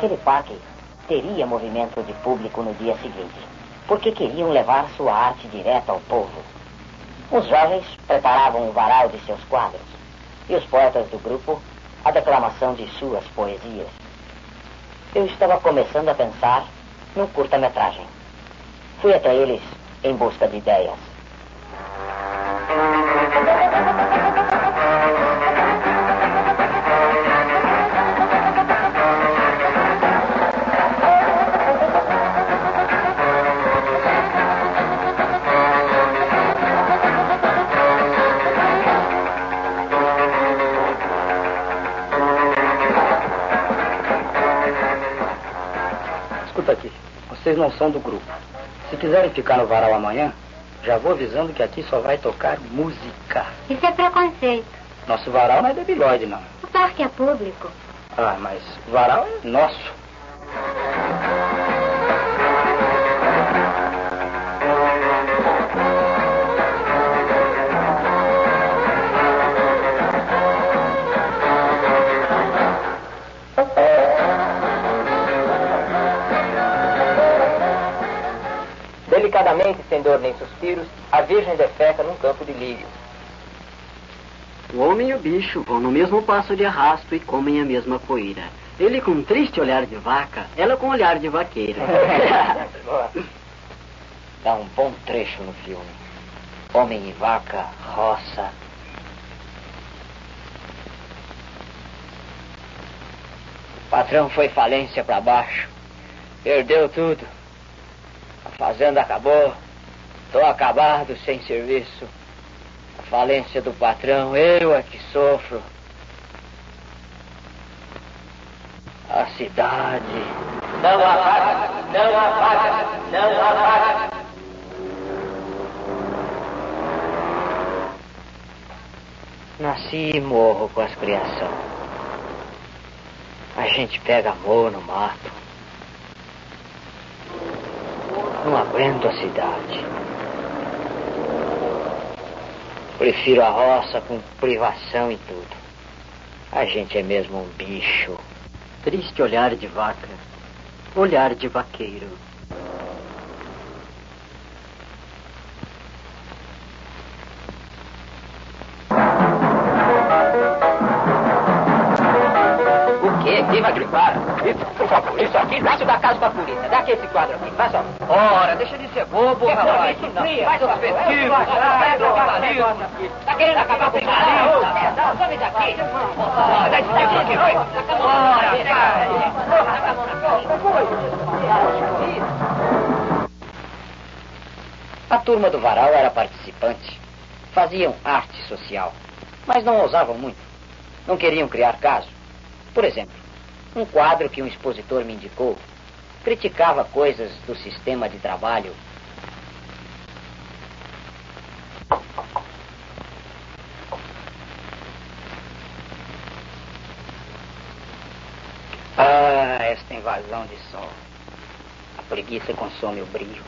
Aquele parque teria movimento de público no dia seguinte, porque queriam levar sua arte direto ao povo. Os jovens preparavam o varal de seus quadros e os poetas do grupo a declamação de suas poesias. Eu estava começando a pensar num curta-metragem. Fui até eles em busca de ideias. Escuta aqui, vocês não são do grupo. Se quiserem ficar no varal amanhã, já vou avisando que aqui só vai tocar música. Isso é preconceito. Nosso varal não é debilóide, não. O parque é público. Ah, mas o varal é nosso. Delicadamente, sem dor nem suspiros, a Virgem defeca num campo de lírio. O homem e o bicho vão no mesmo passo de arrasto e comem a mesma poeira. Ele com um triste olhar de vaca, ela com olhar de vaqueiro. Dá um bom trecho no filme. Homem e vaca, roça. O patrão foi falência pra baixo. Perdeu tudo. A fazenda acabou. Tô acabado, sem serviço. A falência do patrão, eu é que sofro. A cidade. Não há vaga, não há vaga, não há vaga. Nasci e morro com as criação. A gente pega amor no mato. Não aguento a cidade. Prefiro a roça com privação e tudo. A gente é mesmo um bicho. Triste olhar de vaca, olhar de vaqueiro. O quê? Quem vai gripar? Por favor, isso aqui, embaixo da casa da polícia. Dá aqui esse quadro aqui, faz só. Ora, deixa de ser bobo, rapaz. Faz os festivos, faz o vandalismo. Tá querendo acabar com o jornalismo? Não, some daqui. Dá esse tempo aqui, vai. Ora, A turma do varal era participante. Faziam arte social, mas não ousavam muito. Não queriam criar caso. Por exemplo, um quadro que um expositor me indicou criticava coisas do sistema de trabalho. Ah, esta invasão de sol. A preguiça consome o brilho.